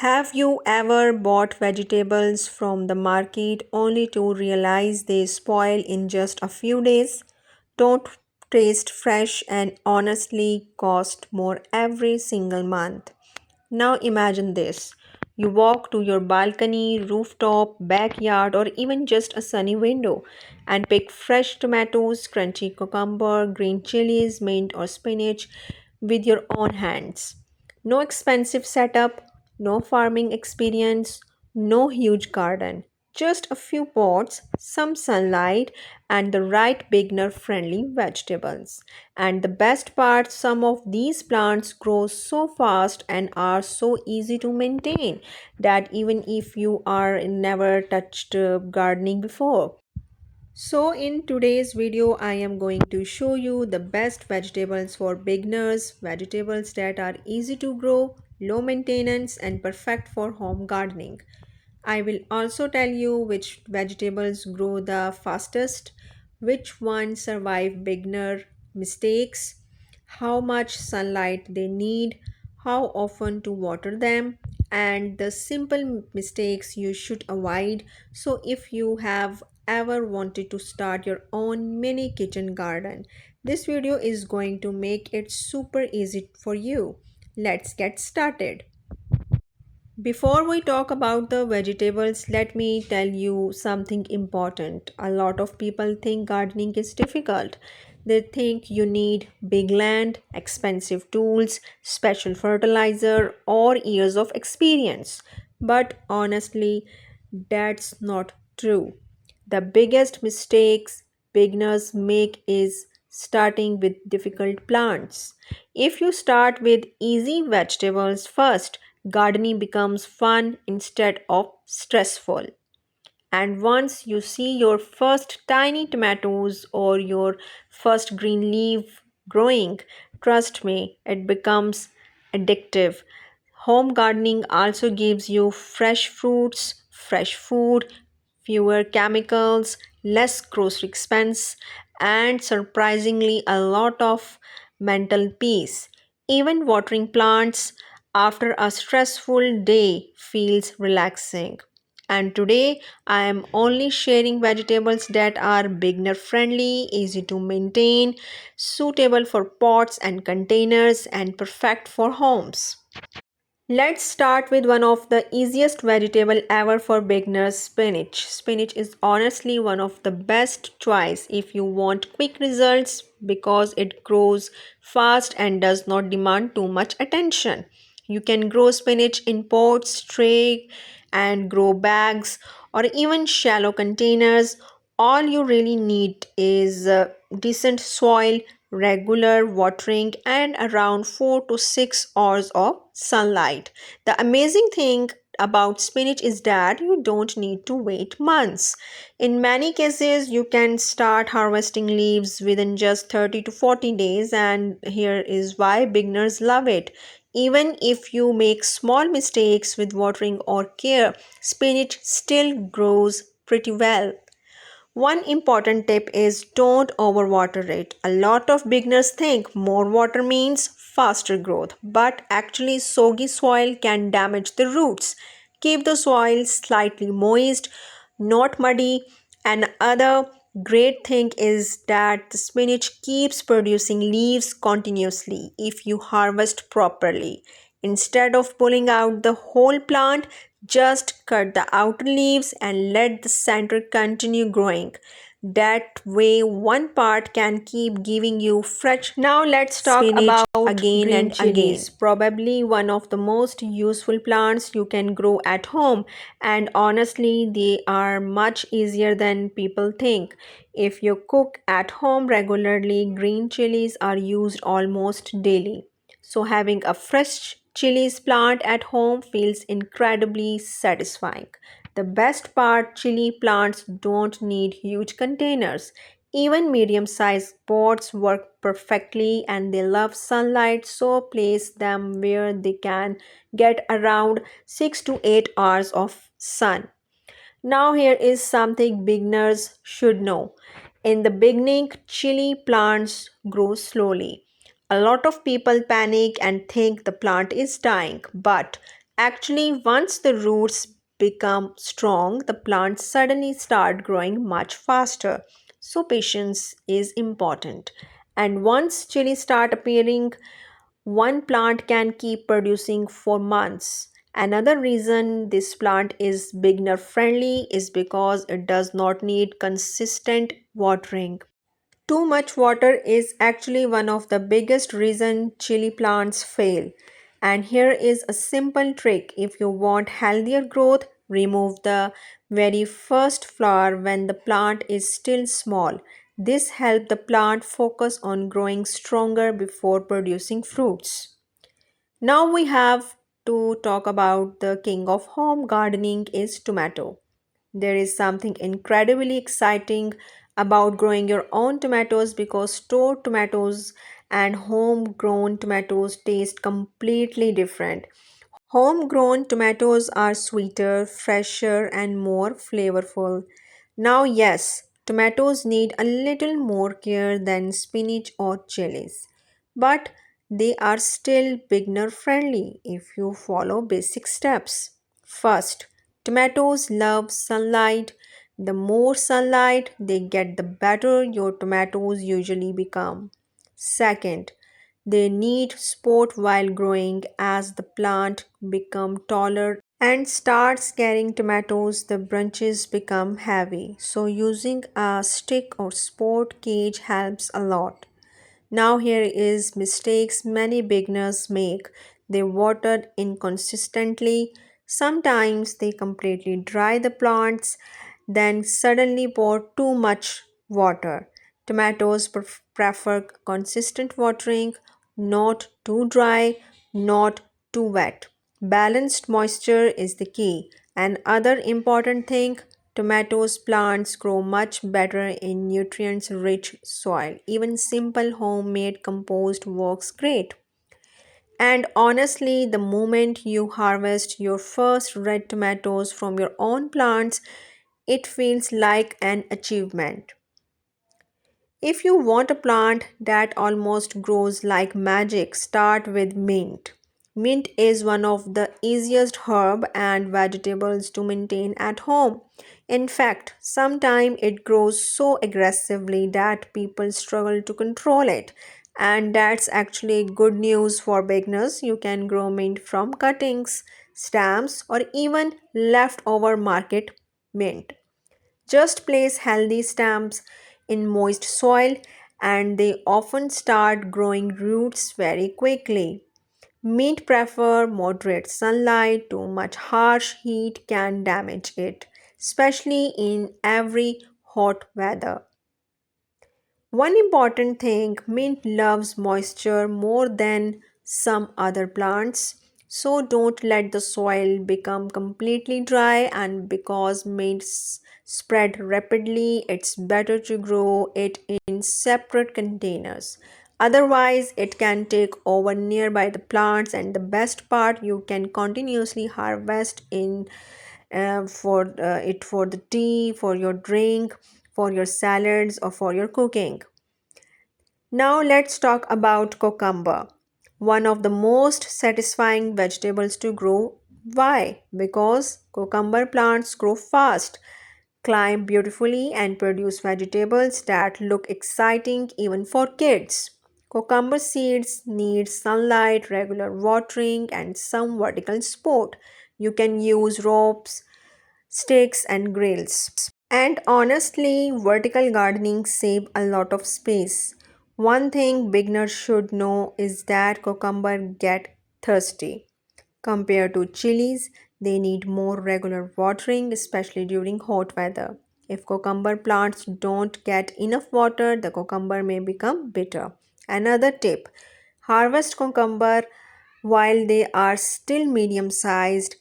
Have you ever bought vegetables from the market only to realize they spoil in just a few days? Don't taste fresh and honestly cost more every single month. Now imagine this. You walk to your balcony, rooftop, backyard, or even just a sunny window and pick fresh tomatoes, crunchy cucumber, green chilies, mint, or spinach with your own hands. No expensive setup, no farming experience, no huge garden. Just a few pots, some sunlight, and the right beginner friendly vegetables. And the best part, some of these plants grow so fast and are so easy to maintain that even if you are never touched gardening before. So in today's video, I am going to show you the best vegetables for beginners, vegetables that are easy to grow, low maintenance and perfect for home gardening. I will also tell you which vegetables grow the fastest, which ones survive beginner mistakes, how much sunlight they need, how often to water them, and the simple mistakes you should avoid. So, if you have ever wanted to start your own mini kitchen garden, this video is going to make it super easy for you. Let's get started. Before we talk about the vegetables, let me tell you something important. A lot of people think gardening is difficult. They think you need big land, expensive tools, special fertilizer, or years of experience. But honestly, that's not true. The biggest mistakes beginners make is starting with difficult plants. If you start with easy vegetables first, gardening becomes fun instead of stressful. And once you see your first tiny tomatoes or your first green leaf growing, trust me, it becomes addictive. Home gardening also gives you fresh fruits, fresh food, fewer chemicals, less grocery expense, and surprisingly a lot of mental peace. Even watering plants after a stressful day feels relaxing. And today I am only sharing vegetables that are beginner friendly, easy to maintain, suitable for pots and containers, and perfect for homes. Let's start with one of the easiest vegetable ever for beginners, spinach. Spinach is honestly one of the best choice if you want quick results because it grows fast and does not demand too much attention. You can grow spinach in pots, tray and grow bags or even shallow containers. All you really need is decent soil, regular watering, and around 4 to 6 hours of sunlight. The amazing thing about spinach is that you don't need to wait months. In many cases, you can start harvesting leaves within just 30 to 40 days, and here is why beginners love it. Even if you make small mistakes with watering or care, spinach still grows pretty well. One important tip is don't overwater it. A lot of beginners think more water means faster growth, but actually, soggy soil can damage the roots. Keep the soil slightly moist, not muddy. Another great thing is that the spinach keeps producing leaves continuously if you harvest properly. Instead of pulling out the whole plant, just cut the outer leaves and let the center continue growing. That way, one part can keep giving you fresh. Now, let's talk Spinach about again green and again. chilies. Probably one of the most useful plants you can grow at home, and honestly, they are much easier than people think. If you cook at home regularly, green chilies are used almost daily. So, having a fresh chilies plant at home feels incredibly satisfying. The best part, chili plants don't need huge containers. Even medium sized pots work perfectly and they love sunlight, so place them where they can get around 6 to 8 hours of sun. Now, here is something beginners should know. In the beginning, chili plants grow slowly. A lot of people panic and think the plant is dying, but Actually, once the roots become strong, the plants suddenly start growing much faster. So patience is important. And once chili start appearing, one plant can keep producing for months. Another reason this plant is beginner friendly is because it does not need consistent watering. Too much water is actually one of the biggest reason chili plants fail. And here is a simple trick. If you want healthier growth, remove the very first flower when the plant is still small. This helps the plant focus on growing stronger before producing fruits. Now we have to talk about the king of home gardening is tomato. There is something incredibly exciting about growing your own tomatoes because stored tomatoes and homegrown tomatoes taste completely different. Homegrown tomatoes are sweeter, fresher, and more flavorful. Now, yes, tomatoes need a little more care than spinach or chilies, but they are still beginner friendly if you follow basic steps. First, tomatoes love sunlight. The more sunlight they get, the better your tomatoes usually become. Second, they need support while growing as the plant become taller and starts carrying tomatoes, the branches become heavy. So using a stick or support cage helps a lot. Now here is mistakes many beginners make. They water inconsistently. Sometimes they completely dry the plants, then suddenly pour too much water. Tomatoes prefer consistent watering, not too dry, not too wet. Balanced moisture is the key. And other important thing, tomatoes plants grow much better in nutrients rich soil. Even simple homemade compost works great. And honestly, the moment you harvest your first red tomatoes from your own plants, it feels like an achievement. If you want a plant that almost grows like magic, start with mint. Mint is one of the easiest herb and vegetables to maintain at home. In fact, sometimes it grows so aggressively that people struggle to control it. And that's actually good news for beginners. You can grow mint from cuttings, stems, or even leftover market mint. Just place healthy stems in moist soil and they often start growing roots very quickly. Mint prefer moderate sunlight, too much harsh heat can damage it, especially in every hot weather. One important thing, mint loves moisture more than some other plants. So don't let the soil become completely dry and because mint spread rapidly, it's better to grow it in separate containers. Otherwise, it can take over nearby the plants and the best part you can continuously harvest in for it for the tea, for your drink, for your salads or for your cooking. Now let's talk about cucumber, one of the most satisfying vegetables to grow. Why? Because cucumber plants grow fast, climb beautifully, and produce vegetables that look exciting even for kids. Cucumber seeds need sunlight, regular watering, and some vertical support. You can use ropes, sticks, and grills. And honestly, vertical gardening save a lot of space. One thing beginners should know is that cucumber get thirsty. Compared to chilies, they need more regular watering, especially during hot weather. If cucumber plants don't get enough water, the cucumber may become bitter. Another tip, harvest cucumber while they are still medium sized.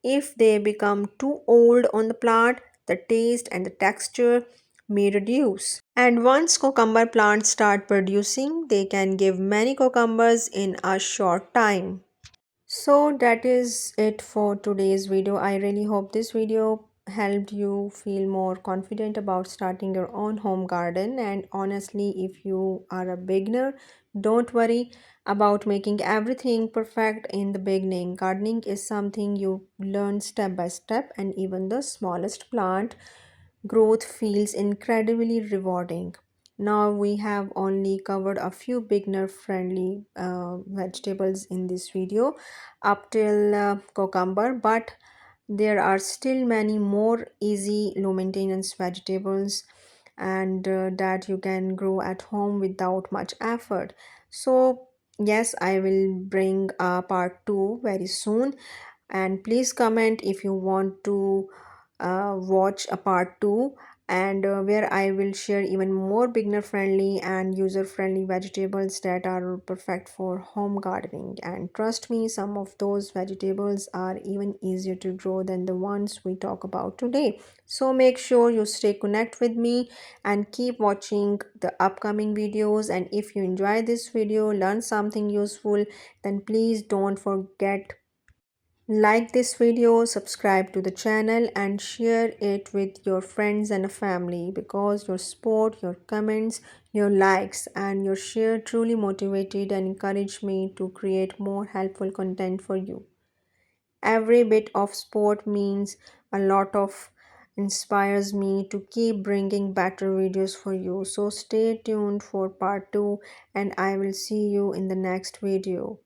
If they become too old on the plant, the taste and the texture may reduce. And once cucumber plants start producing, they can give many cucumbers in a short time. So that is it for today's video. I really hope this video helped you feel more confident about starting your own home garden. And honestly, if you are a beginner, don't worry. about making everything perfect in the beginning. Gardening is something you learn step by step, and even the smallest plant growth feels incredibly rewarding. Now, we have only covered a few beginner friendly vegetables in this video up till cucumber, but there are still many more easy low maintenance vegetables and that you can grow at home without much effort. So, yes, I will bring a part 2 very soon, and please comment if you want to watch a part 2, and where I will share even more beginner friendly and user friendly vegetables that are perfect for home gardening. And trust me, some of those vegetables are even easier to grow than the ones we talk about today. So make sure you stay connect with me and keep watching the upcoming videos. And if you enjoy this video, learn something useful, then please don't forget like this video, subscribe to the channel, and share it with your friends and family, because your support, your comments, your likes, and your share truly motivated and encourage me to create more helpful content for you. Every bit of support means a lot of inspires me to keep bringing better videos for you. So stay tuned for part 2, and I will see you in the next video.